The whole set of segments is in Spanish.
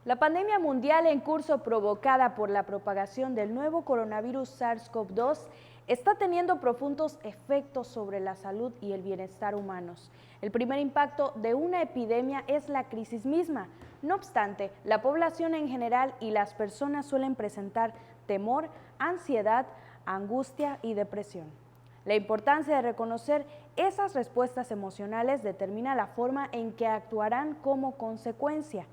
La pandemia mundial en curso provocada por la propagación del nuevo coronavirus SARS-CoV-2 está teniendo profundos efectos sobre la salud y el bienestar humanos. El primer impacto de una epidemia es la crisis misma. No obstante, la población en general y las personas suelen presentar temor, ansiedad, angustia y depresión. La importancia de reconocer esas respuestas emocionales determina la forma en que actuarán como consecuencia.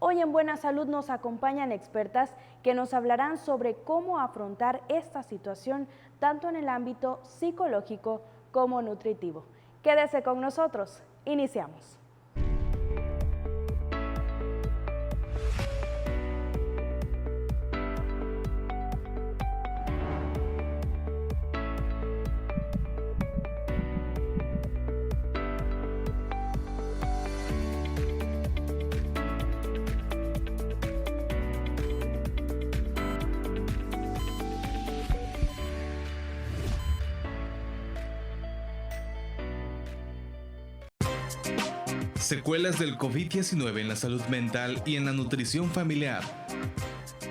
Hoy en Buena Salud nos acompañan expertas que nos hablarán sobre cómo afrontar esta situación tanto en el ámbito psicológico como nutritivo. Quédese con nosotros, iniciamos. Secuelas del COVID-19 en la salud mental y en la nutrición familiar.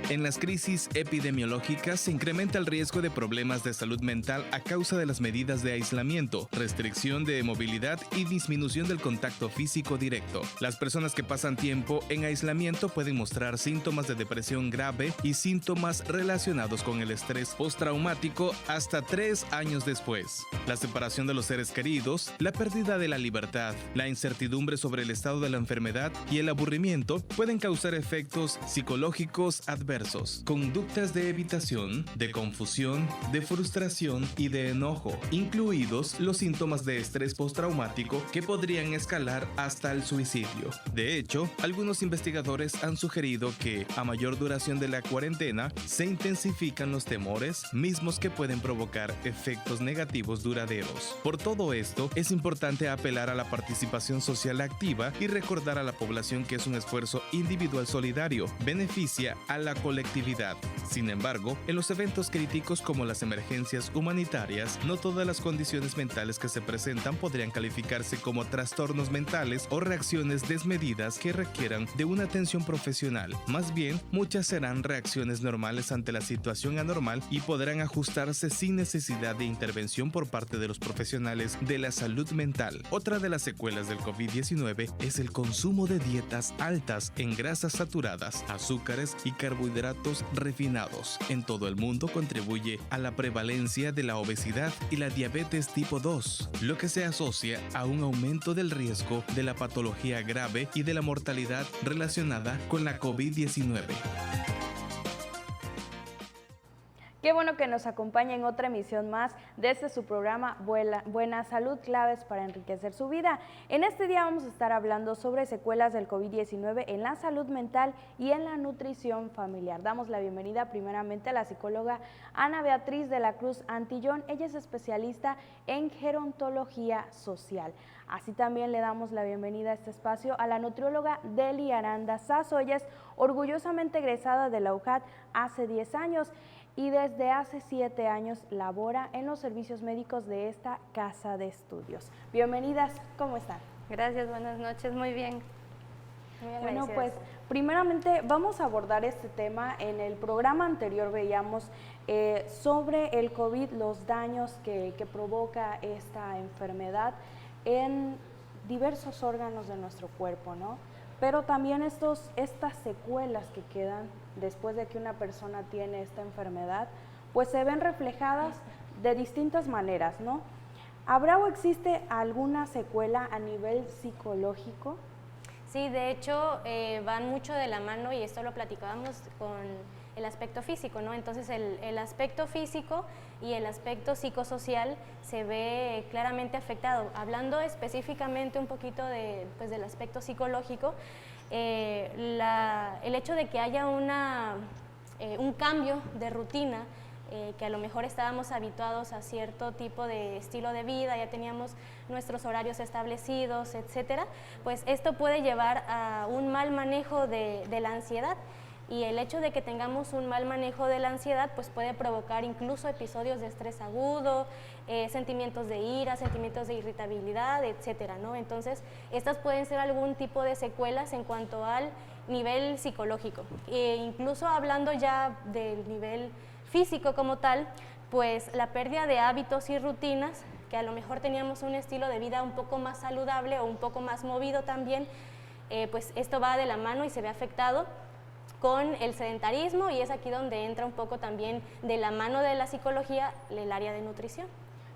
En las crisis epidemiológicas se incrementa el riesgo de problemas de salud mental a causa de las medidas de aislamiento, restricción de movilidad y disminución del contacto físico directo. Las personas que pasan tiempo en aislamiento pueden mostrar síntomas de depresión grave y síntomas relacionados con el estrés postraumático hasta 3 años después. La separación de los seres queridos, la pérdida de la libertad, la incertidumbre sobre el estado de la enfermedad y el aburrimiento pueden causar efectos psicológicos adversos. Conductas de evitación, de confusión, de frustración y de enojo, incluidos los síntomas de estrés postraumático que podrían escalar hasta el suicidio. De hecho, algunos investigadores han sugerido que, a mayor duración de la cuarentena, se intensifican los temores, mismos que pueden provocar efectos negativos duraderos. Por todo esto, es importante apelar a la participación social activa y recordar a la población que es un esfuerzo individual solidario, beneficia a la colectividad. Sin embargo, en los eventos críticos como las emergencias humanitarias, no todas las condiciones mentales que se presentan podrían calificarse como trastornos mentales o reacciones desmedidas que requieran de una atención profesional. Más bien, muchas serán reacciones normales ante la situación anormal y podrán ajustarse sin necesidad de intervención por parte de los profesionales de la salud mental. Otra de las secuelas del COVID-19 es el consumo de dietas altas en grasas saturadas, azúcares y carbohidratos refinados. En todo el mundo contribuye a la prevalencia de la obesidad y la diabetes tipo 2, lo que se asocia a un aumento del riesgo de la patología grave y de la mortalidad relacionada con la COVID-19. Qué bueno que nos acompaña en otra emisión más de su programa Buena Salud, claves para enriquecer su vida. En este día vamos a estar hablando sobre secuelas del COVID-19 en la salud mental y en la nutrición familiar. Damos la bienvenida primeramente a la psicóloga Ana Beatriz de la Cruz Antillón. Ella es especialista en gerontología social. Así también le damos la bienvenida a este espacio a la nutrióloga Deli Aranda Sazo. Ella es orgullosamente egresada de la UJAT hace 10 años. Y desde hace 7 años labora en los servicios médicos de esta casa de estudios. Bienvenidas, ¿cómo están? Gracias, buenas noches, muy bien. Bueno, pues primeramente vamos a abordar este tema. En el programa anterior veíamos sobre el COVID, los daños que provoca esta enfermedad en diversos órganos de nuestro cuerpo, ¿no? Pero también estas secuelas que quedan después de que una persona tiene esta enfermedad, pues se ven reflejadas de distintas maneras, ¿no? ¿Habrá o existe alguna secuela a nivel psicológico? Sí, de hecho van mucho de la mano y esto lo platicábamos con el aspecto físico, ¿no? Entonces el aspecto físico y el aspecto psicosocial se ve claramente afectado. Hablando específicamente un poquito del aspecto psicológico, el hecho de que haya un cambio de rutina, que a lo mejor estábamos habituados a cierto tipo de estilo de vida, ya teníamos nuestros horarios establecidos, etcétera, pues esto puede llevar a un mal manejo de la ansiedad. Y el hecho de que tengamos un mal manejo de la ansiedad pues puede provocar incluso episodios de estrés agudo, sentimientos de ira, sentimientos de irritabilidad, etcétera, ¿no? Entonces, estas pueden ser algún tipo de secuelas en cuanto al nivel psicológico. Incluso hablando ya del nivel físico como tal, pues la pérdida de hábitos y rutinas, que a lo mejor teníamos un estilo de vida un poco más saludable o un poco más movido también, pues esto va de la mano y se ve afectado con el sedentarismo, y es aquí donde entra un poco también de la mano de la psicología el área de nutrición.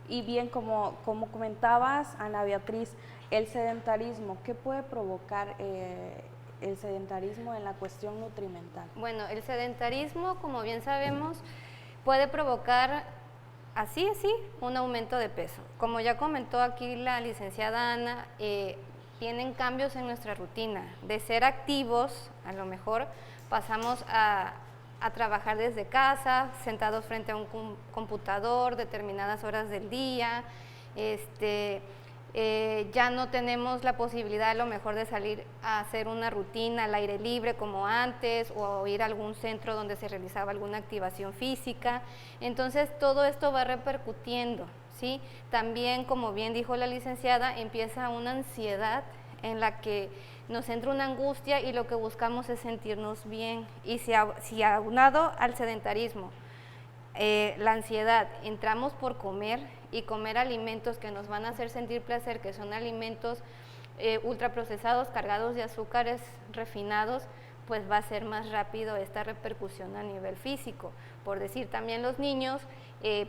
Y bien, como comentabas, Ana Beatriz, el sedentarismo, ¿qué puede provocar el sedentarismo en la cuestión nutrimental? Bueno, el sedentarismo, como bien sabemos, puede provocar así, un aumento de peso. Como ya comentó aquí la licenciada Ana, tienen cambios en nuestra rutina. De ser activos, a lo mejor pasamos a trabajar desde casa, sentados frente a un computador determinadas horas del día. Ya no tenemos la posibilidad a lo mejor de salir a hacer una rutina al aire libre como antes, o ir a algún centro donde se realizaba alguna activación física. Entonces todo esto va repercutiendo, ¿sí? También, como bien dijo la licenciada, empieza una ansiedad en la que nos entra una angustia y lo que buscamos es sentirnos bien. Y si aunado al sedentarismo, la ansiedad, entramos por comer y comer alimentos que nos van a hacer sentir placer, que son alimentos ultraprocesados, cargados de azúcares refinados, pues va a ser más rápido esta repercusión a nivel físico. Por decir, también los niños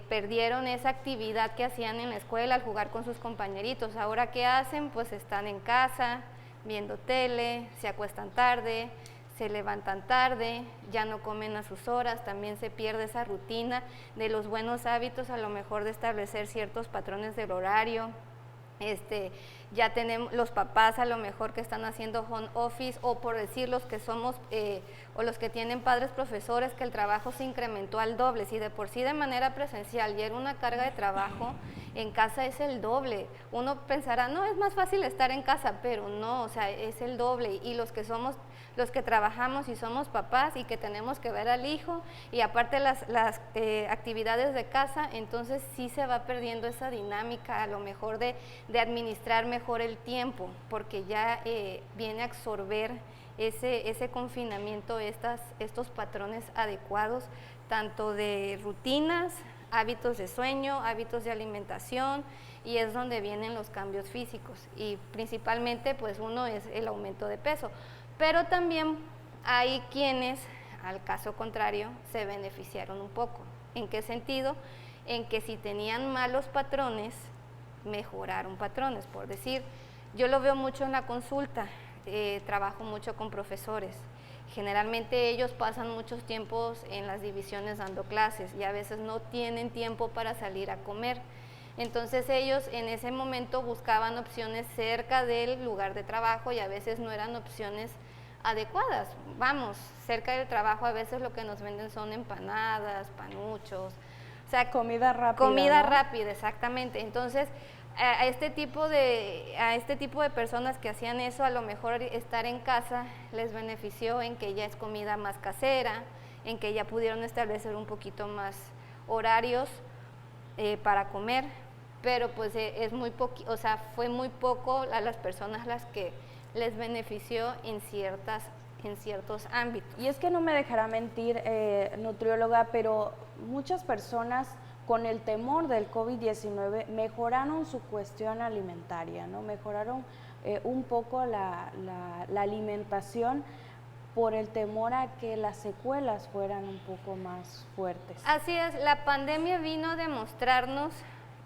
perdieron esa actividad que hacían en la escuela al jugar con sus compañeritos. Ahora, ¿qué hacen? Pues están en casa, viendo tele, se acuestan tarde, se levantan tarde, ya no comen a sus horas, también se pierde esa rutina de los buenos hábitos, a lo mejor de establecer ciertos patrones del horario. Ya tenemos los papás a lo mejor que están haciendo home office, o por decir los que somos o los que tienen padres profesores, que el trabajo se incrementó al doble. Si de por sí de manera presencial ya era una carga de trabajo, en casa es el doble. Uno pensará, no, es más fácil estar en casa, pero no, o sea, es el doble. Y los que trabajamos y somos papás y que tenemos que ver al hijo, y aparte las actividades de casa, entonces sí se va perdiendo esa dinámica a lo mejor de administrar mejor el tiempo, porque ya viene a absorber ese confinamiento, estos patrones adecuados, tanto de rutinas, hábitos de sueño, hábitos de alimentación, y es donde vienen los cambios físicos, y principalmente pues uno es el aumento de peso. Pero también hay quienes, al caso contrario, se beneficiaron un poco. ¿En qué sentido? En que si tenían malos patrones, mejoraron patrones. Por decir, yo lo veo mucho en la consulta, trabajo mucho con profesores. Generalmente ellos pasan muchos tiempos en las divisiones dando clases y a veces no tienen tiempo para salir a comer. Entonces ellos en ese momento buscaban opciones cerca del lugar de trabajo y a veces no eran opciones adecuadas. Vamos, cerca del trabajo a veces lo que nos venden son empanadas, panuchos, o sea, comida rápida. Comida ¿no? rápida, exactamente. Entonces, a este tipo de personas que hacían eso, a lo mejor estar en casa les benefició en que ya es comida más casera, en que ya pudieron establecer un poquito más horarios para comer, pero pues fue muy poco a las personas las que les benefició en ciertos ámbitos. Y es que no me dejará mentir, nutrióloga, pero muchas personas con el temor del COVID-19 mejoraron su cuestión alimentaria, ¿no? Mejoraron un poco la alimentación por el temor a que las secuelas fueran un poco más fuertes. Así es, la pandemia vino a demostrarnos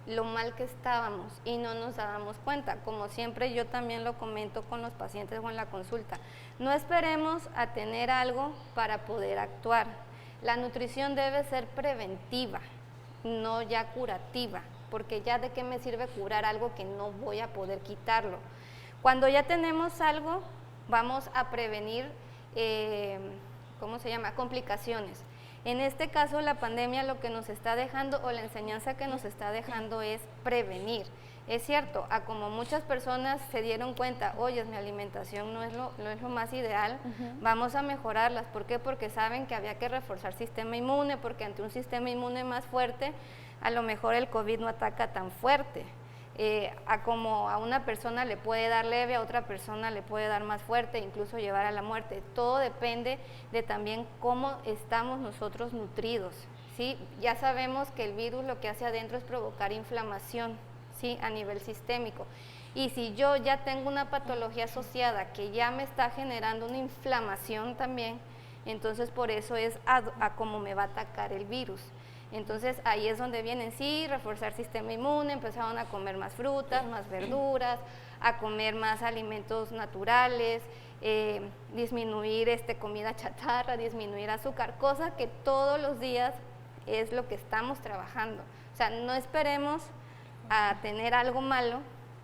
lo mal que estábamos y no nos dábamos cuenta. Como siempre yo también lo comento con los pacientes o en la consulta, no esperemos a tener algo para poder actuar. La nutrición debe ser preventiva, no ya curativa, porque ya de qué me sirve curar algo que no voy a poder quitarlo. Cuando ya tenemos algo, vamos a prevenir, complicaciones. En este caso, la pandemia lo que nos está dejando, o la enseñanza que nos está dejando, es prevenir. Es cierto, a como muchas personas se dieron cuenta, oye, mi alimentación no es lo más ideal, vamos a mejorarlas. ¿Por qué? Porque saben que había que reforzar sistema inmune, porque ante un sistema inmune más fuerte, a lo mejor el COVID no ataca tan fuerte. a como a una persona le puede dar leve, a otra persona le puede dar más fuerte, incluso llevar a la muerte. Todo depende de también cómo estamos nosotros nutridos, ¿sí? Ya sabemos que el virus lo que hace adentro es provocar inflamación, ¿sí? A nivel sistémico. Y si yo ya tengo una patología asociada que ya me está generando una inflamación también, entonces por eso es a cómo me va a atacar el virus. Entonces ahí es donde vienen, sí, reforzar el sistema inmune, empezaron a comer más frutas, más verduras, a comer más alimentos naturales, disminuir comida chatarra, disminuir azúcar, cosa que todos los días es lo que estamos trabajando. O sea, no esperemos a tener algo malo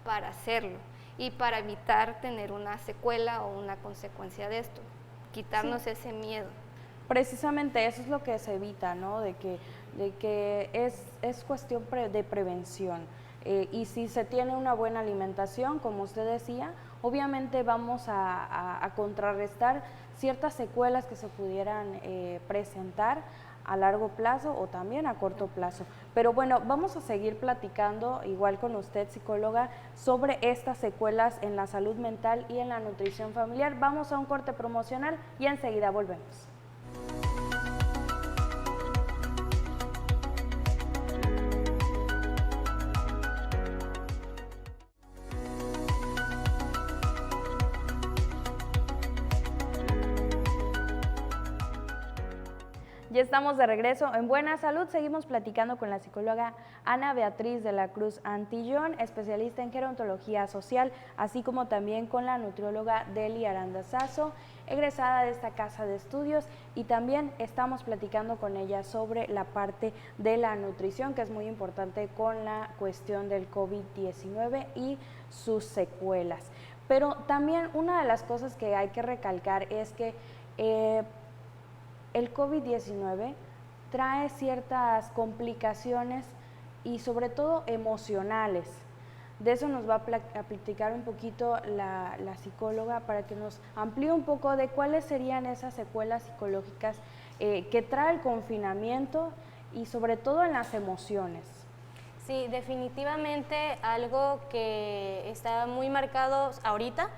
para hacerlo y para evitar tener una secuela o una consecuencia de esto, quitarnos Sí. ese miedo. Precisamente eso es lo que se evita, ¿no? De que es cuestión de prevención. Y si se tiene una buena alimentación, como usted decía, obviamente vamos a contrarrestar ciertas secuelas que se pudieran presentar a largo plazo o también a corto plazo. Pero bueno, vamos a seguir platicando, igual con usted, psicóloga, sobre estas secuelas en la salud mental y en la nutrición familiar. Vamos a un corte promocional y enseguida volvemos. Ya estamos de regreso en Buena Salud. Seguimos platicando con la psicóloga Ana Beatriz de la Cruz Antillón, especialista en gerontología social, así como también con la nutrióloga Deli Arandazazo, egresada de esta casa de estudios, y también estamos platicando con ella sobre la parte de la nutrición, que es muy importante con la cuestión del COVID-19 y sus secuelas. Pero también una de las cosas que hay que recalcar es que el COVID-19 trae ciertas complicaciones y sobre todo emocionales. De eso nos va a platicar un poquito la psicóloga para que nos amplíe un poco de cuáles serían esas secuelas psicológicas que trae el confinamiento y sobre todo en las emociones. Sí, definitivamente algo que está muy marcado ahorita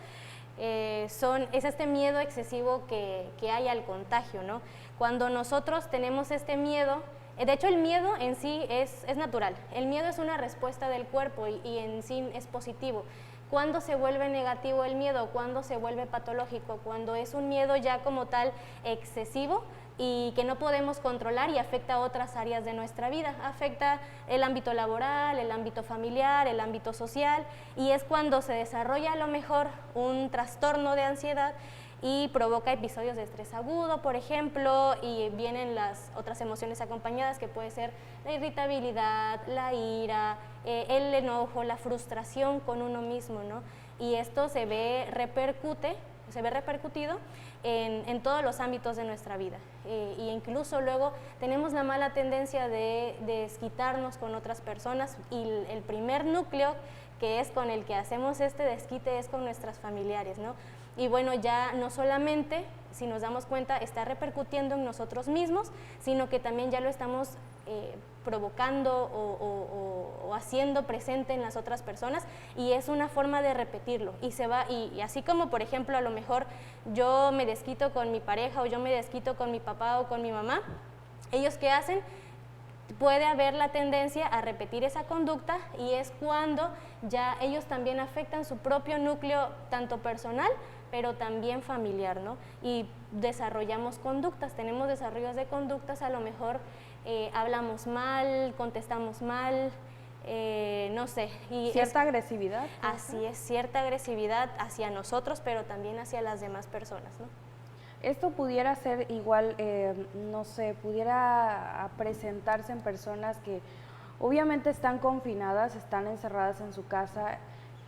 es este miedo excesivo que hay al contagio, ¿no? Cuando nosotros tenemos este miedo, de hecho el miedo en sí es natural, el miedo es una respuesta del cuerpo y en sí es positivo. ¿Cuándo se vuelve negativo el miedo? ¿Cuándo se vuelve patológico? Cuando es un miedo ya como tal excesivo y que no podemos controlar y afecta a otras áreas de nuestra vida, afecta el ámbito laboral, el ámbito familiar, el ámbito social, y es cuando se desarrolla a lo mejor un trastorno de ansiedad y provoca episodios de estrés agudo, por ejemplo, y vienen las otras emociones acompañadas, que puede ser la irritabilidad, la ira, el enojo, la frustración con uno mismo, ¿no? Y esto se ve repercutido en todos los ámbitos de nuestra vida. Y incluso luego tenemos la mala tendencia de desquitarnos con otras personas, y el primer núcleo que es con el que hacemos este desquite es con nuestras familiares, ¿no? Y bueno, ya no solamente, si nos damos cuenta, está repercutiendo en nosotros mismos, sino que también ya lo estamos provocando o haciendo presente en las otras personas, y es una forma de repetirlo, y se va, y así como por ejemplo a lo mejor yo me desquito con mi pareja o yo me desquito con mi papá o con mi mamá, ellos ¿qué hacen? Puede haber la tendencia a repetir esa conducta, y es cuando ya ellos también afectan su propio núcleo, tanto personal, pero también familiar, ¿no? Y desarrollamos conductas, tenemos desarrollos de conductas, a lo mejor hablamos mal, contestamos mal, no sé. Y ¿Cierta agresividad? Así es, cierta agresividad hacia nosotros, pero también hacia las demás personas, ¿no? Esto pudiera ser igual, no sé, pudiera presentarse en personas que obviamente están confinadas, están encerradas en su casa,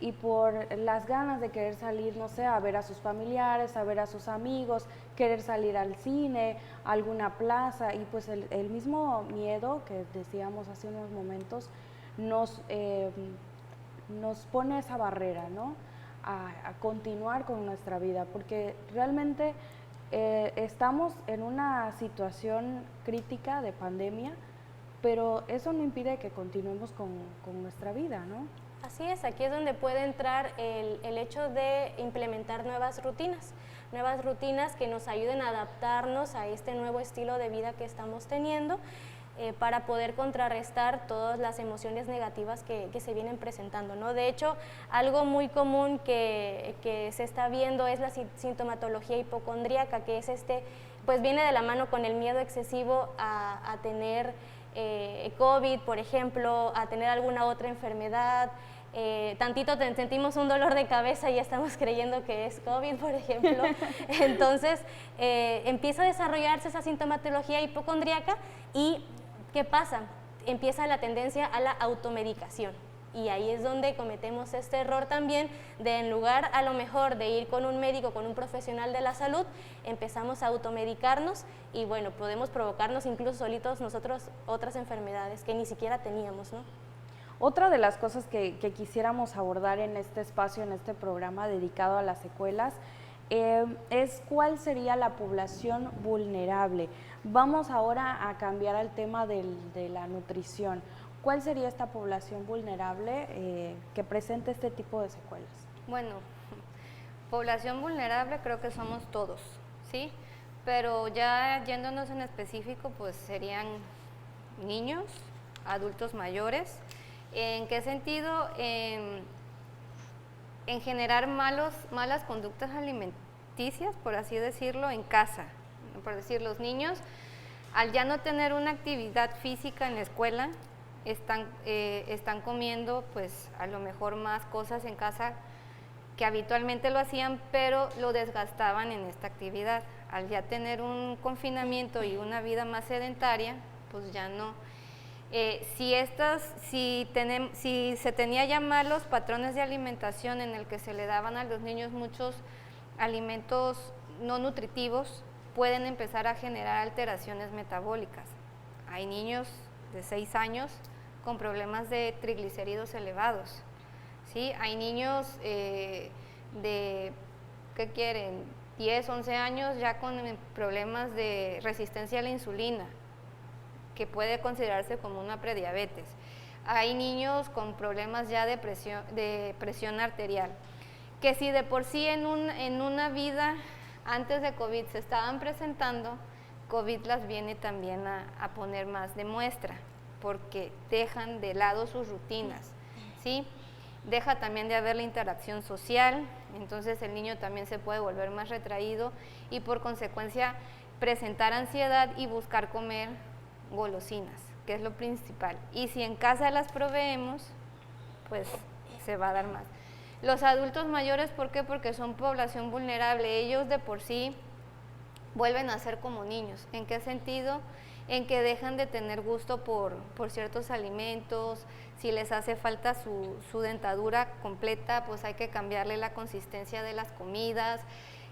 y por las ganas de querer salir, no sé, a ver a sus familiares, a ver a sus amigos, querer salir al cine, a alguna plaza, y pues el mismo miedo que decíamos hace unos momentos nos pone esa barrera, ¿no? A continuar con nuestra vida, porque realmente estamos en una situación crítica de pandemia, pero eso no impide que continuemos con nuestra vida, ¿no? Así es, aquí es donde puede entrar el hecho de implementar nuevas rutinas que nos ayuden a adaptarnos a este nuevo estilo de vida que estamos teniendo, para poder contrarrestar todas las emociones negativas que se vienen presentando, ¿no? De hecho, algo muy común que se está viendo es la sintomatología hipocondríaca, que es pues viene de la mano con el miedo excesivo a tener COVID, por ejemplo, a tener alguna otra enfermedad. Tantito sentimos un dolor de cabeza y ya estamos creyendo que es COVID, por ejemplo. Entonces, empieza a desarrollarse esa sintomatología hipocondríaca y ¿qué pasa? Empieza la tendencia a la automedicación. Y ahí es donde cometemos este error también de, en lugar a lo mejor de ir con un médico, con un profesional de la salud, empezamos a automedicarnos y bueno, podemos provocarnos incluso solitos nosotros otras enfermedades que ni siquiera teníamos, ¿no? Otra de las cosas que quisiéramos abordar en este espacio, en este programa dedicado a las secuelas, es cuál sería la población vulnerable. Vamos ahora a cambiar al tema de la nutrición. ¿Cuál sería esta población vulnerable que presente este tipo de secuelas? Bueno, población vulnerable creo que somos todos, ¿sí? Pero ya yéndonos en específico, pues serían niños, adultos mayores. ¿En qué sentido? En generar malas conductas alimenticias, por así decirlo, en casa. Por decir, los niños, al ya no tener una actividad física en la escuela, están comiendo pues a lo mejor más cosas en casa que habitualmente lo hacían, pero lo desgastaban en esta actividad. Al ya tener un confinamiento y una vida más sedentaria, pues ya no. Si se tenía ya malos patrones de alimentación en el que se le daban a los niños muchos alimentos no nutritivos, pueden empezar a generar alteraciones metabólicas. Hay niños de 6 años con problemas de triglicéridos elevados, ¿sí? Hay niños de, ¿qué quieren? 10, 11 años ya con problemas de resistencia a la insulina, que puede considerarse como una prediabetes. Hay niños con problemas ya de presión arterial, que si de por sí en una vida antes de COVID se estaban presentando, COVID las viene también a poner más de muestra, porque dejan de lado sus rutinas, ¿sí? Deja también de haber la interacción social, entonces el niño también se puede volver más retraído y por consecuencia presentar ansiedad y buscar comer golosinas, que es lo principal. Y si en casa las proveemos, pues se va a dar más. Los adultos mayores, ¿por qué? Porque son población vulnerable. Ellos de por sí vuelven a ser como niños. ¿En qué sentido? En que dejan de tener gusto por ciertos alimentos. Si les hace falta su dentadura completa, pues hay que cambiarle la consistencia de las comidas.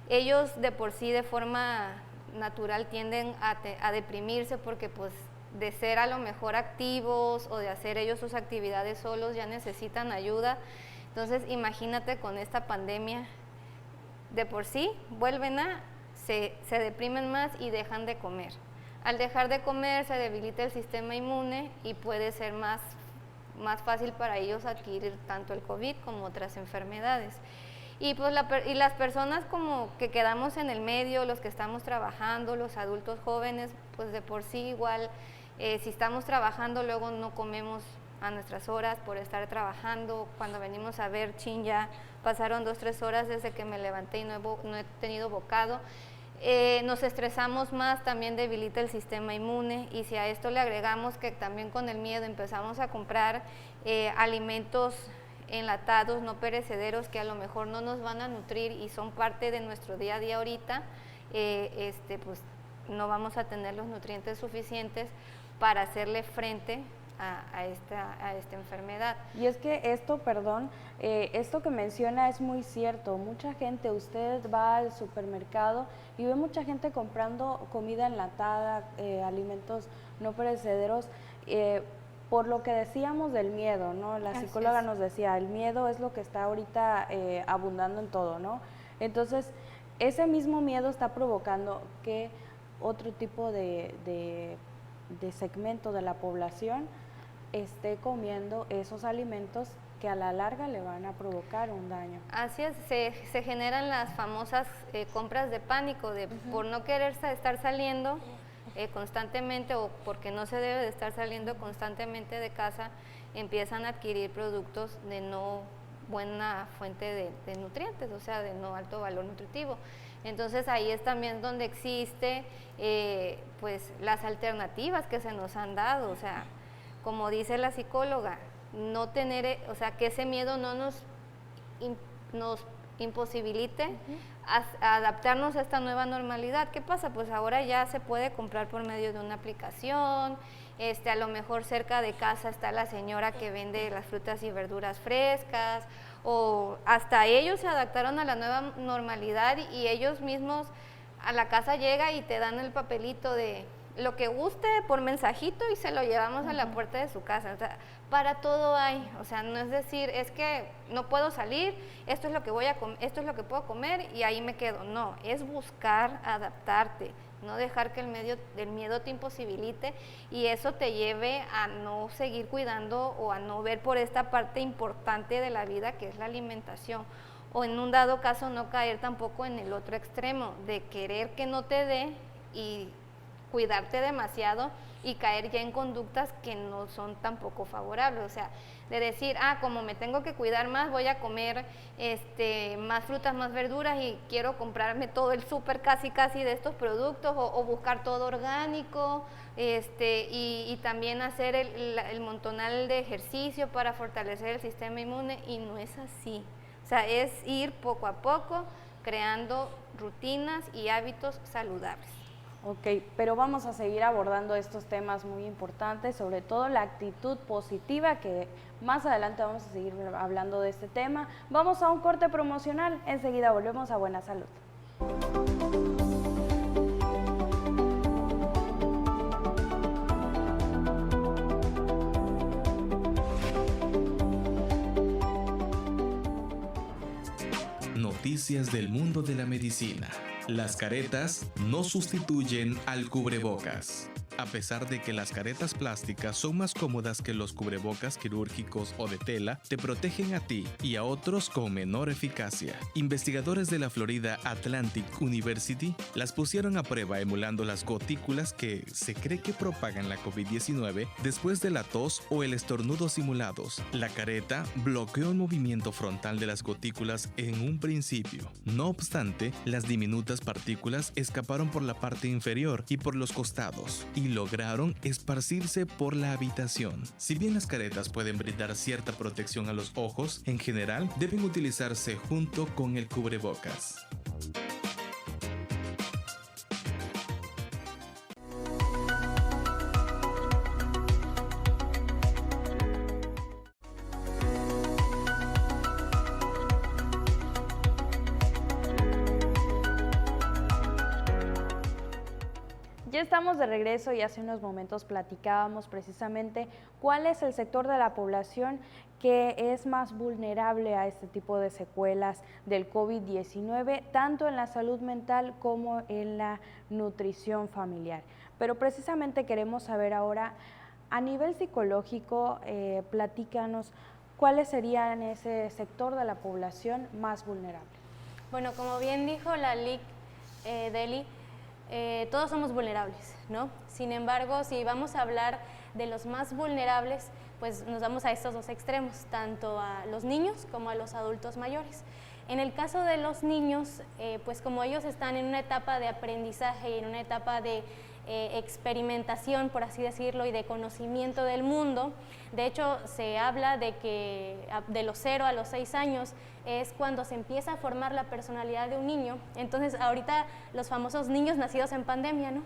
Ellos de por sí de forma natural tienden a deprimirse porque pues de ser a lo mejor activos o de hacer ellos sus actividades solos ya necesitan ayuda. Entonces imagínate con esta pandemia, de por sí se deprimen más y dejan de comer. Al dejar de comer se debilita el sistema inmune y puede ser más fácil para ellos adquirir tanto el COVID como otras enfermedades. Y pues las personas como que quedamos en el medio, los que estamos trabajando, los adultos jóvenes, pues de por sí igual, si estamos trabajando luego no comemos a nuestras horas por estar trabajando. Cuando venimos a ver, ya pasaron 2-3 horas desde que me levanté y no he tenido bocado. Nos estresamos más, también debilita el sistema inmune, y si a esto le agregamos que también con el miedo empezamos a comprar alimentos enlatados, no perecederos, que a lo mejor no nos van a nutrir y son parte de nuestro día a día ahorita, pues no vamos a tener los nutrientes suficientes para hacerle frente a esta enfermedad. Y es que esto que menciona es muy cierto. Mucha gente, usted va al supermercado y ve mucha gente comprando comida enlatada, alimentos no perecederos, por lo que decíamos del miedo, ¿no? La psicóloga nos decía, el miedo es lo que está ahorita abundando en todo, ¿no? Entonces, ese mismo miedo está provocando que otro tipo de de segmento de la población esté comiendo esos alimentos que a la larga le van a provocar un daño. Así es, se generan las famosas compras de pánico, por no querer estar saliendo constantemente o porque no se debe de estar saliendo constantemente de casa, empiezan a adquirir productos de no buena fuente de nutrientes, o sea, de no alto valor nutritivo. Entonces ahí es también donde existe pues las alternativas que se nos han dado, o sea, como dice la psicóloga, no tener, o sea, que ese miedo no nos imposibilite a adaptarnos a esta nueva normalidad. ¿Qué pasa? Pues ahora ya se puede comprar por medio de una aplicación, a lo mejor cerca de casa está la señora que vende las frutas y verduras frescas, o hasta ellos se adaptaron a la nueva normalidad y ellos mismos a la casa llega y te dan el papelito de lo que guste por mensajito y se lo llevamos a la puerta de su casa. O sea, para todo hay, o sea, no es decir, es que no puedo salir, esto es lo que voy a esto es lo que puedo comer y ahí me quedo. No, es buscar adaptarte, no dejar que el miedo te imposibilite y eso te lleve a no seguir cuidando o a no ver por esta parte importante de la vida que es la alimentación. O en un dado caso no caer tampoco en el otro extremo de querer que no te dé y cuidarte demasiado y caer ya en conductas que no son tampoco favorables, o sea, de decir, como me tengo que cuidar más, voy a comer más frutas, más verduras y quiero comprarme todo el súper casi de estos productos o buscar todo orgánico, y también hacer el montonal de ejercicio para fortalecer el sistema inmune y no es así, o sea, es ir poco a poco creando rutinas y hábitos saludables. Ok, pero vamos a seguir abordando estos temas muy importantes, sobre todo la actitud positiva, que más adelante vamos a seguir hablando de este tema. Vamos a un corte promocional, enseguida volvemos a Buena Salud. Noticias del mundo de la medicina. Las caretas no sustituyen al cubrebocas. A pesar de que las caretas plásticas son más cómodas que los cubrebocas quirúrgicos o de tela, te protegen a ti y a otros con menor eficacia. Investigadores de la Florida Atlantic University las pusieron a prueba emulando las gotículas que se cree que propagan la COVID-19 después de la tos o el estornudo simulados. La careta bloqueó el movimiento frontal de las gotículas en un principio. No obstante, las diminutas partículas escaparon por la parte inferior y por los costados y lograron esparcirse por la habitación. Si bien las caretas pueden brindar cierta protección a los ojos, en general deben utilizarse junto con el cubrebocas. Ya estamos de regreso y hace unos momentos platicábamos precisamente cuál es el sector de la población que es más vulnerable a este tipo de secuelas del COVID-19, tanto en la salud mental como en la nutrición familiar. Pero precisamente queremos saber ahora, a nivel psicológico, platícanos cuáles serían ese sector de la población más vulnerable. Bueno, como bien dijo la LIC, Deli, todos somos vulnerables, ¿no? Sin embargo, si vamos a hablar de los más vulnerables, pues nos vamos a estos dos extremos, tanto a los niños como a los adultos mayores. En el caso de los niños, pues como ellos están en una etapa de aprendizaje y en una etapa de experimentación, por así decirlo, y de conocimiento del mundo, de hecho se habla de que de los 0 a los 6 años es cuando se empieza a formar la personalidad de un niño. Entonces ahorita los famosos niños nacidos en pandemia, ¿no?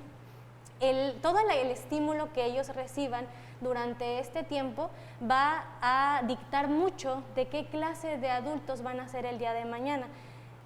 Todo el estímulo que ellos reciban durante este tiempo va a dictar mucho de qué clase de adultos van a ser el día de mañana.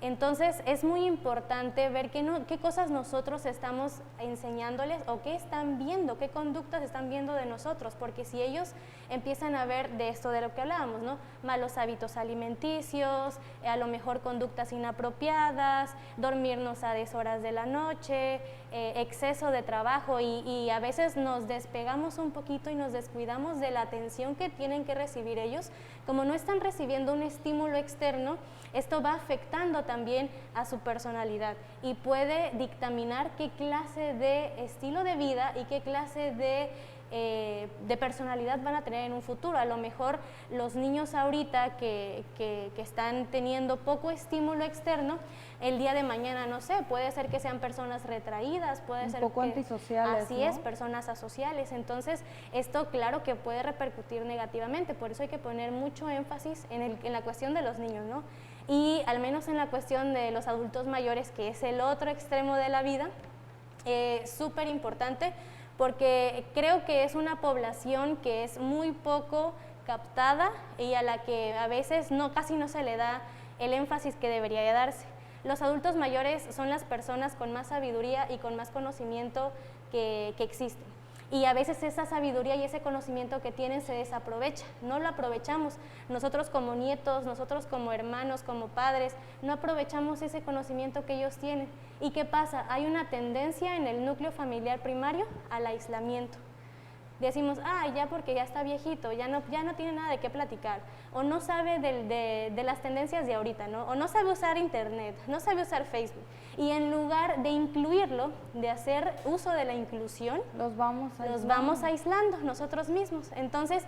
Entonces es muy importante ver qué cosas nosotros estamos enseñándoles o qué están viendo, qué conductas están viendo de nosotros, porque si ellos empiezan a ver de esto de lo que hablábamos, ¿no? Malos hábitos alimenticios, a lo mejor conductas inapropiadas, dormirnos a deshoras de la noche, exceso de trabajo y a veces nos despegamos un poquito y nos descuidamos de la atención que tienen que recibir ellos, como no están recibiendo un estímulo externo, esto va afectando también a su personalidad y puede dictaminar qué clase de estilo de vida y qué clase de personalidad van a tener en un futuro. A lo mejor los niños ahorita que están teniendo poco estímulo externo, el día de mañana, no sé, puede ser que sean personas retraídas, puede ser un poco antisociales, así ¿no? es, personas asociales. Entonces, esto claro que puede repercutir negativamente, por eso hay que poner mucho énfasis en la cuestión de los niños, ¿no? Y al menos en la cuestión de los adultos mayores, que es el otro extremo de la vida, súper importante, porque creo que es una población que es muy poco captada y a la que a veces casi no se le da el énfasis que debería de darse. Los adultos mayores son las personas con más sabiduría y con más conocimiento que existen. Y a veces esa sabiduría y ese conocimiento que tienen se desaprovecha, no lo aprovechamos. Nosotros como nietos, nosotros como hermanos, como padres, no aprovechamos ese conocimiento que ellos tienen. ¿Y qué pasa? Hay una tendencia en el núcleo familiar primario al aislamiento. Decimos, ya porque ya está viejito, ya no tiene nada de qué platicar, o no sabe de las tendencias de ahorita, ¿no? O no sabe usar internet, no sabe usar Facebook. Y en lugar de incluirlo, de hacer uso de la inclusión, los vamos aislando nosotros mismos. Entonces,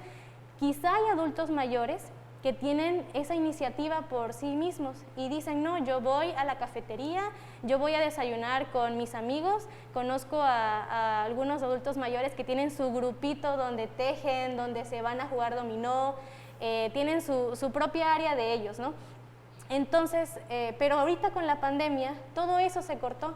quizá hay adultos mayores que tienen esa iniciativa por sí mismos y dicen, no, yo voy a la cafetería, yo voy a desayunar con mis amigos. Conozco a algunos adultos mayores que tienen su grupito donde tejen, donde se van a jugar dominó, tienen su propia área de ellos, ¿no? Entonces, pero ahorita con la pandemia todo eso se cortó.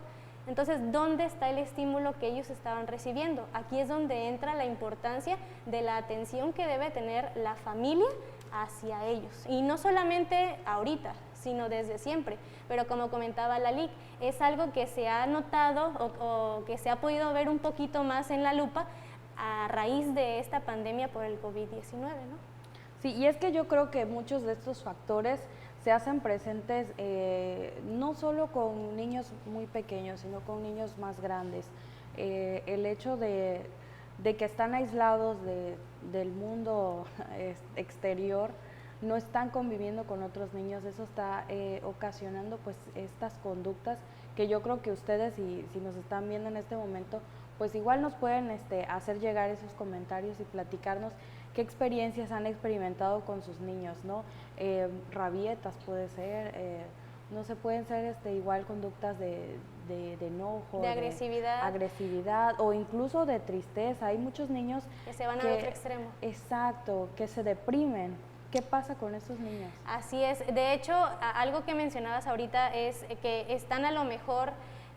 Entonces, ¿dónde está el estímulo que ellos estaban recibiendo? Aquí es donde entra la importancia de la atención que debe tener la familia hacia ellos. Y no solamente ahorita, sino desde siempre. Pero como comentaba Lalic, es algo que se ha notado o que se ha podido ver un poquito más en la lupa a raíz de esta pandemia por el COVID-19, ¿no? Sí, y es que yo creo que muchos de estos factores se hacen presentes no solo con niños muy pequeños, sino con niños más grandes. El hecho de que están aislados del mundo exterior, no están conviviendo con otros niños, eso está ocasionando pues estas conductas que yo creo que ustedes, si nos están viendo en este momento, pues igual nos pueden hacer llegar esos comentarios y platicarnos qué experiencias han experimentado con sus niños, ¿no? Rabietas puede ser, no se pueden ser igual conductas de enojo, de agresividad o incluso de tristeza. Hay muchos niños que se van al otro extremo. Exacto, que se deprimen. ¿Qué pasa con esos niños? Así es. De hecho, algo que mencionabas ahorita es que están a lo mejor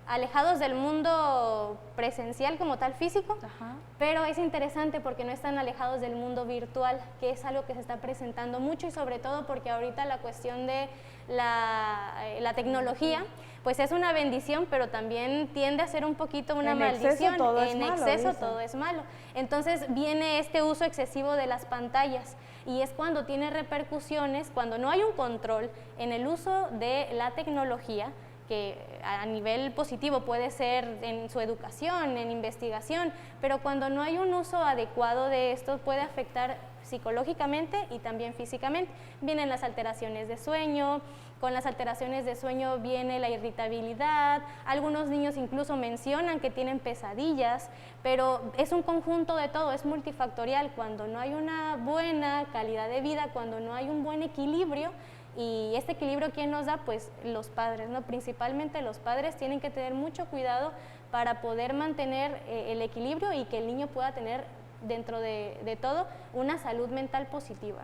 alejados del mundo presencial como tal físico, Ajá. Pero es interesante porque no están alejados del mundo virtual, que es algo que se está presentando mucho y sobre todo porque ahorita la cuestión de la tecnología pues es una bendición, pero también tiende a ser un poquito una maldición. En exceso todo es malo. Entonces viene este uso excesivo de las pantallas y es cuando tiene repercusiones, cuando no hay un control en el uso de la tecnología, que a nivel positivo puede ser en su educación, en investigación, pero cuando no hay un uso adecuado de esto puede afectar psicológicamente y también físicamente. Vienen las alteraciones de sueño, con las alteraciones de sueño viene la irritabilidad, algunos niños incluso mencionan que tienen pesadillas, pero es un conjunto de todo, es multifactorial. Cuando no hay una buena calidad de vida, cuando no hay un buen equilibrio, y este equilibrio, ¿quién nos da? Pues los padres, ¿no? Principalmente los padres tienen que tener mucho cuidado para poder mantener el equilibrio y que el niño pueda tener dentro de todo una salud mental positiva.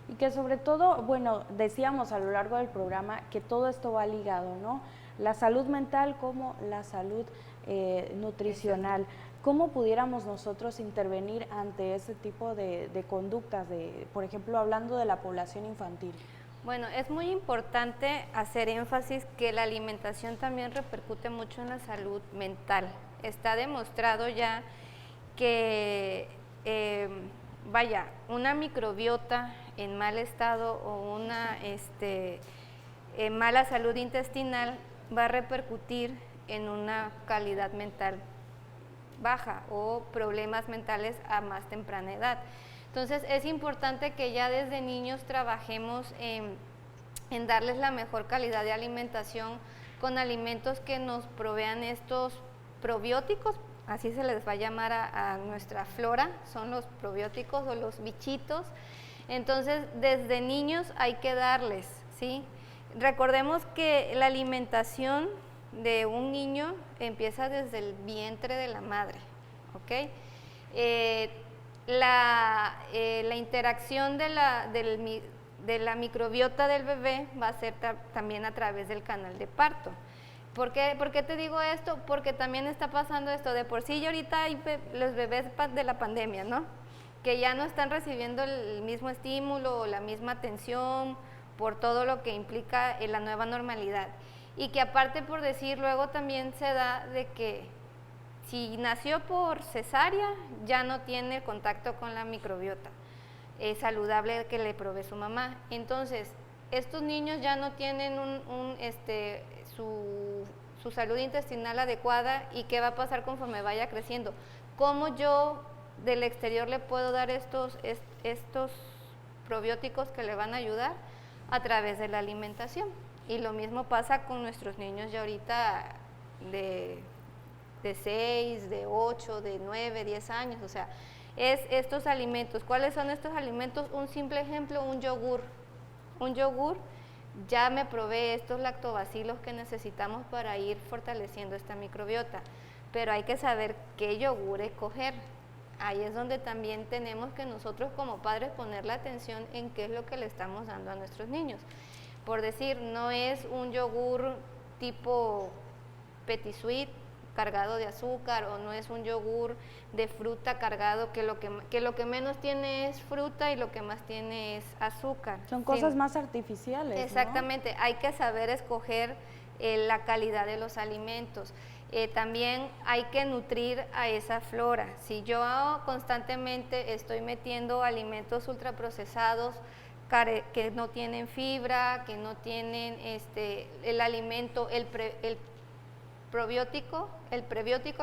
Y que sobre todo, bueno, decíamos a lo largo del programa que todo esto va ligado, ¿no? La salud mental como la salud nutricional. ¿Cómo pudiéramos nosotros intervenir ante ese tipo de conductas, por ejemplo, hablando de la población infantil? Bueno, es muy importante hacer énfasis que la alimentación también repercute mucho en la salud mental. Está demostrado ya que, una microbiota en mal estado o una mala salud intestinal va a repercutir en una calidad mental baja o problemas mentales a más temprana edad. Entonces es importante que ya desde niños trabajemos en darles la mejor calidad de alimentación con alimentos que nos provean estos probióticos, así se les va a llamar a nuestra flora, son los probióticos o los bichitos. Entonces desde niños hay que darles, ¿sí? Recordemos que la alimentación de un niño empieza desde el vientre de la madre, ¿ok? La interacción de la microbiota del bebé va a ser también a través del canal de parto. ¿Por qué te digo esto? Porque también está pasando esto, de por sí y ahorita hay los bebés de la pandemia, ¿no? Que ya no están recibiendo el mismo estímulo o la misma atención por todo lo que implica la nueva normalidad. Y que aparte, por decir, luego también se da de que si nació por cesárea, ya no tiene contacto con la microbiota saludable que le provee su mamá. Entonces, estos niños ya no tienen su salud intestinal adecuada. ¿Y qué va a pasar conforme vaya creciendo? ¿Cómo yo del exterior le puedo dar estos probióticos que le van a ayudar? A través de la alimentación. Y lo mismo pasa con nuestros niños ya ahorita de 6, de 8, de 9, 10 años, o sea, es estos alimentos. ¿Cuáles son estos alimentos? Un simple ejemplo, un yogur. Un yogur ya me provee estos lactobacilos que necesitamos para ir fortaleciendo esta microbiota, pero hay que saber qué yogur escoger. Ahí es donde también tenemos que nosotros como padres poner la atención en qué es lo que le estamos dando a nuestros niños. Por decir, no es un yogur tipo petit suite cargado de azúcar, o no es un yogur de fruta cargado que lo que menos tiene es fruta y lo que más tiene es azúcar. Son cosas más artificiales, exactamente, ¿no? Hay que saber escoger la calidad de los alimentos. También hay que nutrir a esa flora. Si yo constantemente estoy metiendo alimentos ultraprocesados que no tienen fibra, que no tienen el alimento, el prebiótico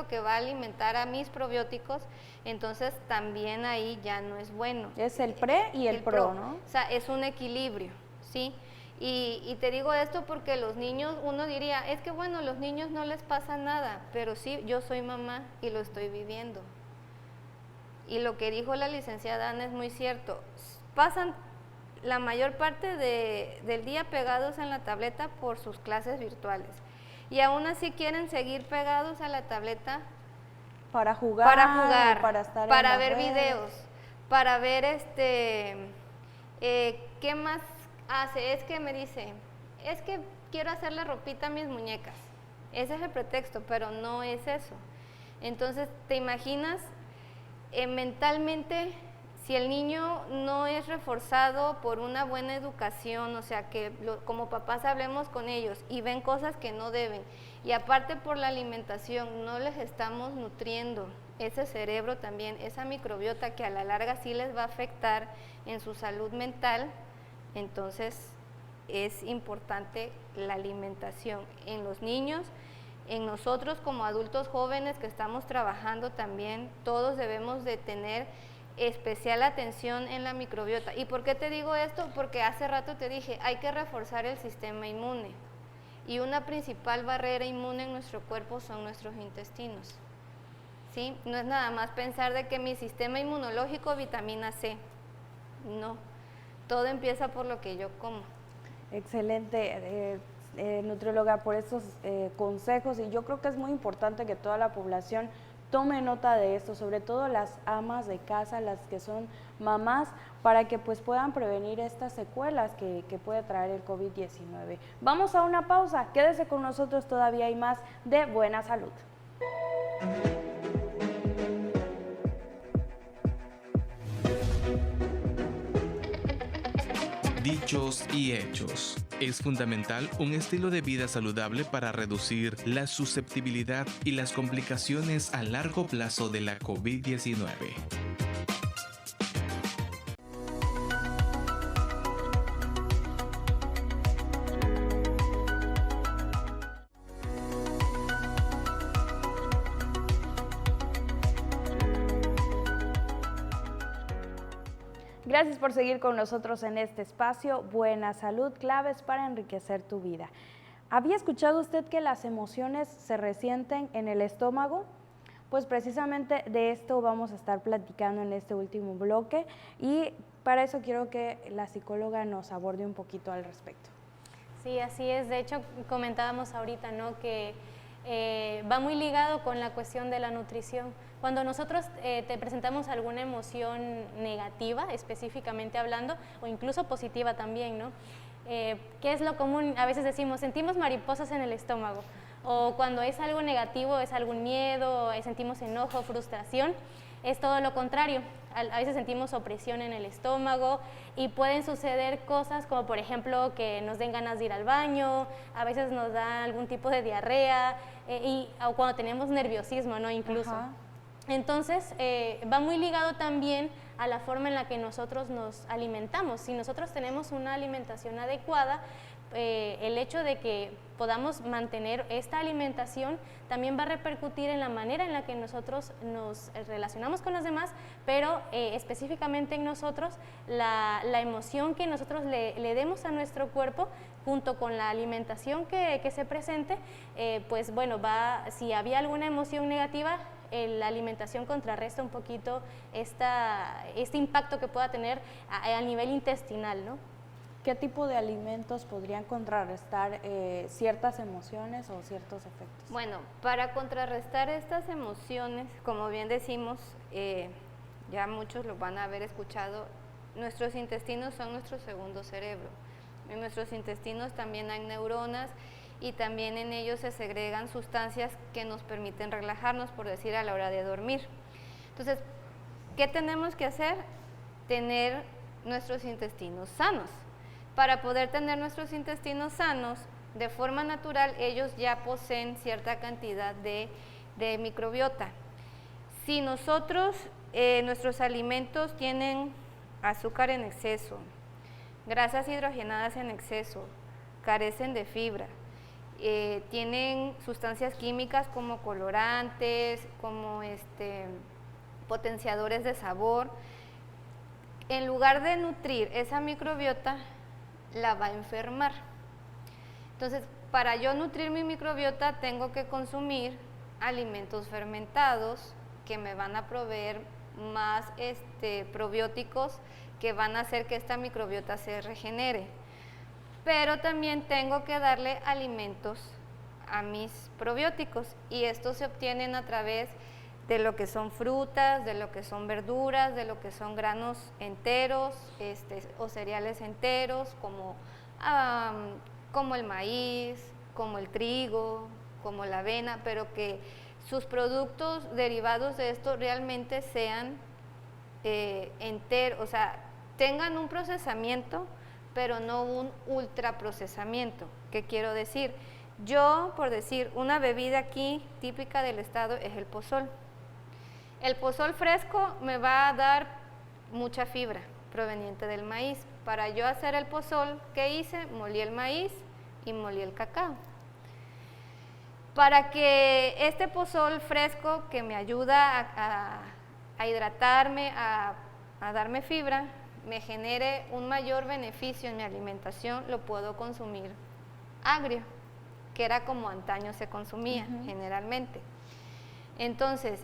que va a alimentar a mis probióticos, entonces también ahí ya no es bueno. Es el pre y el pro, ¿no? O sea, es un equilibrio, ¿sí? Y te digo esto porque los niños, uno diría, es que bueno, los niños no les pasa nada, pero sí, yo soy mamá y lo estoy viviendo. Y lo que dijo la licenciada Ana es muy cierto, pasan la mayor parte del día pegados en la tableta por sus clases virtuales. Y aún así quieren seguir pegados a la tableta para jugar, para ver videos, para ver ¿qué más hace? Es que me dice, es que quiero hacerle ropita a mis muñecas. Ese es el pretexto, pero no es eso. Entonces, ¿te imaginas mentalmente si el niño no es reforzado por una buena educación, o sea, que como papás hablemos con ellos y ven cosas que no deben, y aparte por la alimentación no les estamos nutriendo ese cerebro también, esa microbiota que a la larga sí les va a afectar en su salud mental, entonces es importante la alimentación en los niños, en nosotros como adultos jóvenes que estamos trabajando también, todos debemos de tener especial atención en la microbiota. ¿Y por qué te digo esto? Porque hace rato te dije, hay que reforzar el sistema inmune. Y una principal barrera inmune en nuestro cuerpo son nuestros intestinos. ¿Sí? No es nada más pensar de que mi sistema inmunológico, vitamina C. No, todo empieza por lo que yo como. Excelente, nutrióloga, por estos consejos, y yo creo que es muy importante que toda la población tome nota de esto, sobre todo las amas de casa, las que son mamás, para que pues puedan prevenir estas secuelas que puede traer el COVID-19. Vamos a una pausa, quédese con nosotros, todavía hay más de Buena Salud. dichos y hechos. Es fundamental un estilo de vida saludable para reducir la susceptibilidad y las complicaciones a largo plazo de la COVID-19. Gracias por seguir con nosotros en este espacio. Buena salud, claves para enriquecer tu vida. ¿Había escuchado usted que las emociones se resienten en el estómago? Pues precisamente de esto vamos a estar platicando en este último bloque y para eso quiero que la psicóloga nos aborde un poquito al respecto. Sí, así es. De hecho, comentábamos ahorita, ¿no?, que va muy ligado con la cuestión de la nutrición. Cuando nosotros te presentamos alguna emoción negativa, específicamente hablando, o incluso positiva también, ¿no? ¿Qué es lo común? A veces decimos, sentimos mariposas en el estómago, o cuando es algo negativo, es algún miedo, sentimos enojo, frustración. Es todo lo contrario. A veces sentimos opresión en el estómago y pueden suceder cosas como, por ejemplo, que nos den ganas de ir al baño, a veces nos da algún tipo de diarrea o cuando tenemos nerviosismo, ¿no? Incluso. Ajá. Entonces, va muy ligado también a la forma en la que nosotros nos alimentamos. Si nosotros tenemos una alimentación adecuada, el hecho de que podamos mantener esta alimentación también va a repercutir en la manera en la que nosotros nos relacionamos con los demás, pero específicamente en nosotros, la emoción que nosotros le demos a nuestro cuerpo junto con la alimentación que se presente, pues bueno, si había alguna emoción negativa, la alimentación contrarresta un poquito este impacto que pueda tener a nivel intestinal, ¿no? ¿Qué tipo de alimentos podrían contrarrestar ciertas emociones o ciertos efectos? Bueno, para contrarrestar estas emociones, como bien decimos, ya muchos lo van a haber escuchado, nuestros intestinos son nuestro segundo cerebro. En nuestros intestinos también hay neuronas y también en ellos se segregan sustancias que nos permiten relajarnos, por decir, a la hora de dormir. Entonces, ¿qué tenemos que hacer? Tener nuestros intestinos sanos. Para poder tener nuestros intestinos sanos, de forma natural, ellos ya poseen cierta cantidad de microbiota. Si nosotros, nuestros alimentos tienen azúcar en exceso, grasas hidrogenadas en exceso, carecen de fibra, tienen sustancias químicas como colorantes, como potenciadores de sabor, en lugar de nutrir esa microbiota, la va a enfermar. Entonces, para yo nutrir mi microbiota, tengo que consumir alimentos fermentados que me van a proveer más probióticos que van a hacer que esta microbiota se regenere. Pero también tengo que darle alimentos a mis probióticos y estos se obtienen a través de lo que son frutas, de lo que son verduras, de lo que son granos enteros o cereales enteros, como el maíz, como el trigo, como la avena, pero que sus productos derivados de esto realmente sean enteros, o sea, tengan un procesamiento, pero no un ultraprocesamiento. ¿Qué quiero decir? Yo, por decir, una bebida aquí típica del estado es el pozol. El pozol fresco me va a dar mucha fibra proveniente del maíz. Para yo hacer el pozol, ¿qué hice? Molí el maíz y molí el cacao. Para que este pozol fresco que me ayuda a hidratarme, a darme fibra, me genere un mayor beneficio en mi alimentación, lo puedo consumir agrio, que era como antaño se consumía generalmente. Entonces,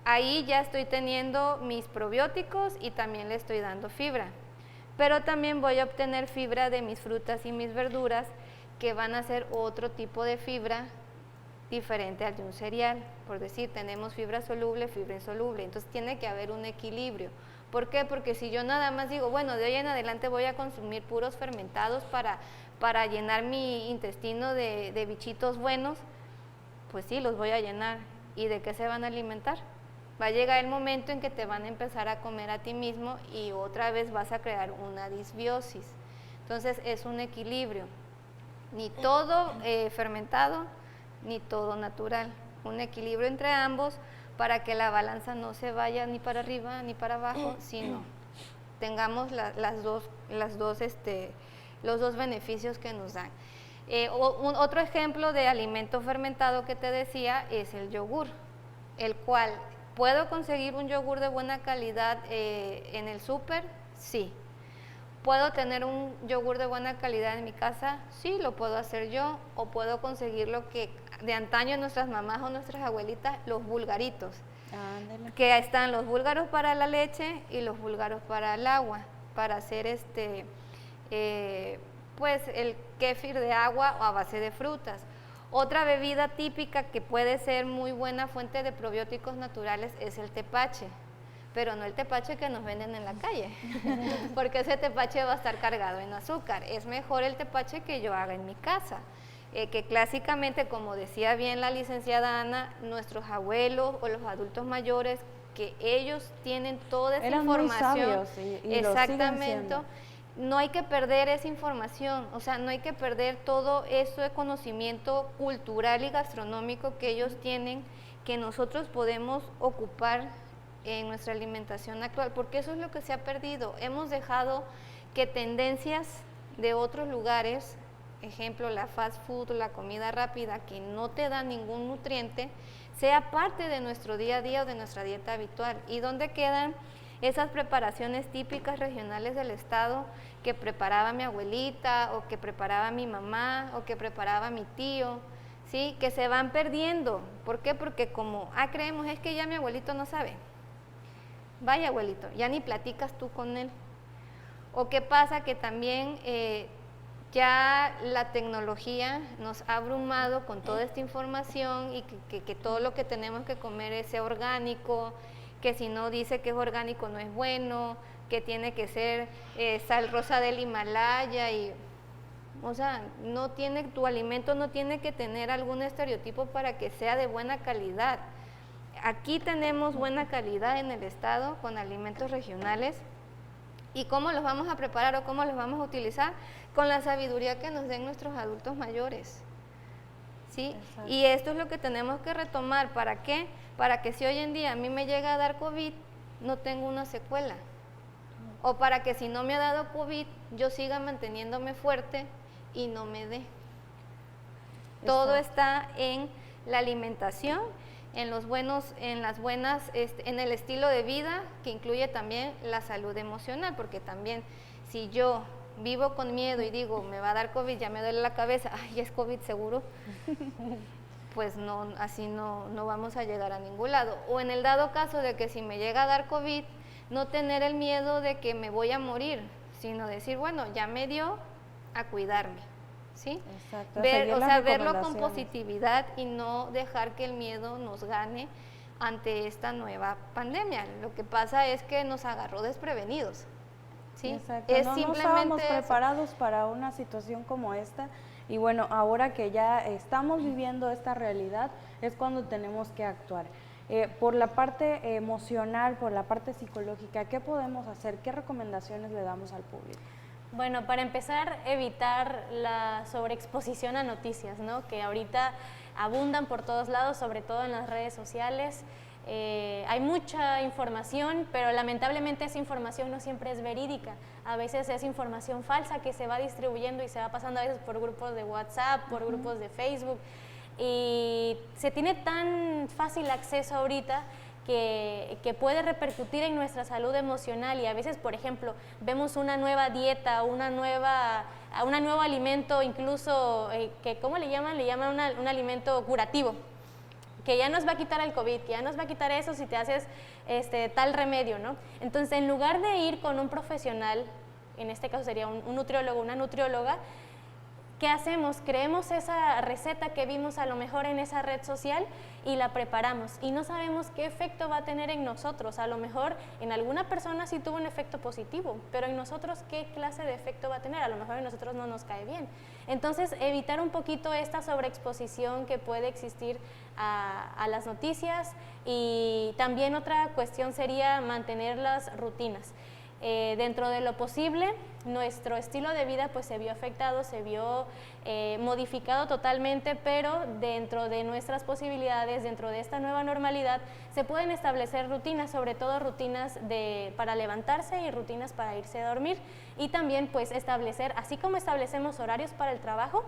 ahí ya estoy teniendo mis probióticos y también le estoy dando fibra, pero también voy a obtener fibra de mis frutas y mis verduras que van a ser otro tipo de fibra diferente al de un cereal. Por decir, tenemos fibra soluble, fibra insoluble, entonces tiene que haber un equilibrio. ¿Por qué? Porque si yo nada más digo, bueno, de hoy en adelante voy a consumir puros fermentados para llenar mi intestino de bichitos buenos, pues sí, los voy a llenar. ¿Y de qué se van a alimentar? Va a llegar el momento en que te van a empezar a comer a ti mismo y otra vez vas a crear una disbiosis. Entonces es un equilibrio, ni todo fermentado, ni todo natural. Un equilibrio entre ambos para que la balanza no se vaya ni para arriba ni para abajo, sino tengamos los dos beneficios que nos dan. Otro ejemplo de alimento fermentado que te decía es el yogur, el cual ¿puedo conseguir un yogur de buena calidad en el súper? Sí. ¿Puedo tener un yogur de buena calidad en mi casa? Sí, lo puedo hacer yo, o puedo conseguir lo que de antaño nuestras mamás o nuestras abuelitas, los vulgaritos. Ándale. Que están los búlgaros para la leche y los búlgaros para el agua, para hacer pues el kéfir de agua o a base de frutas. Otra bebida típica que puede ser muy buena fuente de probióticos naturales es el tepache, pero no el tepache que nos venden en la calle, porque ese tepache va a estar cargado en azúcar. Es mejor el tepache que yo haga en mi casa, que clásicamente, como decía bien la licenciada Ana, nuestros abuelos o los adultos mayores, que ellos tienen toda esa información. Muy sabios y exactamente. No hay que perder esa información, o sea, no hay que perder todo ese conocimiento cultural y gastronómico que ellos tienen, que nosotros podemos ocupar en nuestra alimentación actual, porque eso es lo que se ha perdido. Hemos dejado que tendencias de otros lugares, ejemplo, la fast food, la comida rápida, que no te da ningún nutriente, sea parte de nuestro día a día o de nuestra dieta habitual. ¿Y dónde quedan esas preparaciones típicas regionales del estado que preparaba mi abuelita o que preparaba mi mamá o que preparaba mi tío? ¿Sí? Que se van perdiendo. ¿Por qué? Porque como, creemos, es que ya mi abuelito no sabe. Vaya abuelito, ya ni platicas tú con él. ¿O qué pasa? Que también ya la tecnología nos ha abrumado con toda esta información y que todo lo que tenemos que comer sea orgánico, que si no dice que es orgánico no es bueno, que tiene que ser sal rosa del Himalaya y... O sea, tu alimento no tiene que tener algún estereotipo para que sea de buena calidad. Aquí tenemos buena calidad en el estado con alimentos regionales. ¿Y cómo los vamos a preparar o cómo los vamos a utilizar? Con la sabiduría que nos den nuestros adultos mayores. ¿Sí? Y esto es lo que tenemos que retomar. ¿Para qué? Para que si hoy en día a mí me llega a dar COVID, no tengo una secuela. O para que si no me ha dado COVID, yo siga manteniéndome fuerte y no me dé. Todo está en la alimentación, en el estilo de vida, que incluye también la salud emocional, porque también si yo vivo con miedo y digo, me va a dar COVID, ya me duele la cabeza, ay, es COVID seguro, pues no, así no vamos a llegar a ningún lado. O en el dado caso de que si me llega a dar COVID, no tener el miedo de que me voy a morir, sino decir, bueno, ya me dio, a cuidarme, ¿sí? Exacto. Verlo con positividad y no dejar que el miedo nos gane ante esta nueva pandemia. Lo que pasa es que nos agarró desprevenidos, ¿sí? Exacto. No estábamos preparados para una situación como esta y bueno, ahora que ya estamos viviendo esta realidad es cuando tenemos que actuar. Por la parte emocional, por la parte psicológica, ¿qué podemos hacer? ¿Qué recomendaciones le damos al público? Bueno, para empezar, evitar la sobreexposición a noticias, ¿no? Que ahorita abundan por todos lados, sobre todo en las redes sociales. Hay mucha información, pero lamentablemente esa información no siempre es verídica. A veces es información falsa que se va distribuyendo y se va pasando a veces por grupos de WhatsApp, por grupos de Facebook. Y se tiene tan fácil acceso ahorita que puede repercutir en nuestra salud emocional y a veces, por ejemplo, vemos una nueva dieta, un nuevo alimento, incluso, que ¿cómo le llaman? Le llaman un alimento curativo, que ya nos va a quitar el COVID, que ya nos va a quitar eso si te haces tal remedio, ¿no? Entonces, en lugar de ir con un profesional, en este caso sería un nutriólogo, una nutrióloga, ¿Qué hacemos? Creemos esa receta que vimos a lo mejor en esa red social y la preparamos y no sabemos qué efecto va a tener en nosotros. A lo mejor en alguna persona sí tuvo un efecto positivo, pero en nosotros qué clase de efecto va a tener. A lo mejor en nosotros no nos cae bien. Entonces, evitar un poquito esta sobreexposición que puede existir a las noticias, y también otra cuestión sería mantener las rutinas. Dentro de lo posible, nuestro estilo de vida pues se vio afectado, se vio modificado totalmente, pero dentro de nuestras posibilidades, dentro de esta nueva normalidad, se pueden establecer rutinas, sobre todo rutinas para levantarse y rutinas para irse a dormir, y también pues establecer, así como establecemos horarios para el trabajo,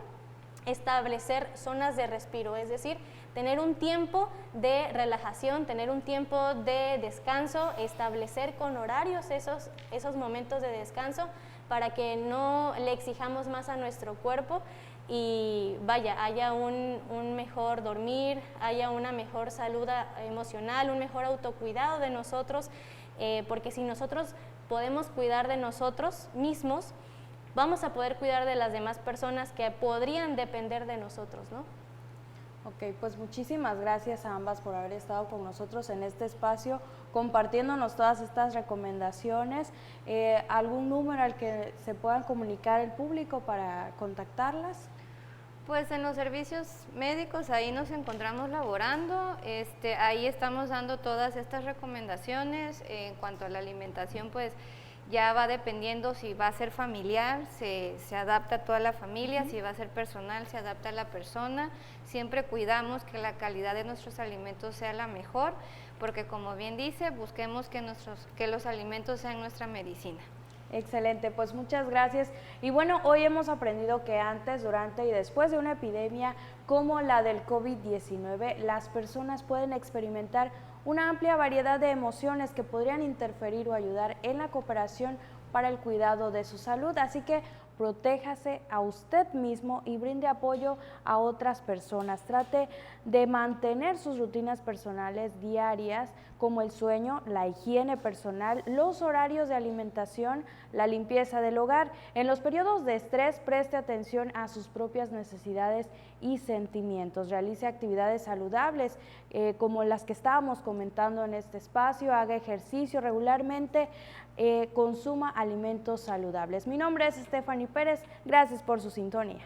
establecer zonas de respiro, es decir, tener un tiempo de relajación, tener un tiempo de descanso, establecer con horarios esos momentos de descanso para que no le exijamos más a nuestro cuerpo y vaya, haya un mejor dormir, haya una mejor salud emocional, un mejor autocuidado de nosotros, porque si nosotros podemos cuidar de nosotros mismos, vamos a poder cuidar de las demás personas que podrían depender de nosotros, ¿no? Ok, pues muchísimas gracias a ambas por haber estado con nosotros en este espacio, compartiéndonos todas estas recomendaciones. ¿Algún número al que se puedan comunicar el público para contactarlas? Pues en los servicios médicos ahí nos encontramos laborando, ahí estamos dando todas estas recomendaciones. En cuanto a la alimentación, pues ya va dependiendo si va a ser familiar, se adapta a toda la familia, si va a ser personal, se adapta a la persona. Siempre cuidamos que la calidad de nuestros alimentos sea la mejor, porque como bien dice, busquemos que los alimentos sean nuestra medicina. Excelente, pues muchas gracias. Y bueno, hoy hemos aprendido que antes, durante y después de una epidemia como la del COVID-19, las personas pueden experimentar una amplia variedad de emociones que podrían interferir o ayudar en la cooperación para el cuidado de su salud. Así que protéjase a usted mismo y brinde apoyo a otras personas. Trate de mantener sus rutinas personales diarias, como el sueño, la higiene personal, los horarios de alimentación, la limpieza del hogar. En los periodos de estrés, preste atención a sus propias necesidades y sentimientos. Realice actividades saludables, como las que estábamos comentando en este espacio. Haga ejercicio regularmente, consuma alimentos saludables. Mi nombre es Stephanie Pérez. Gracias por su sintonía.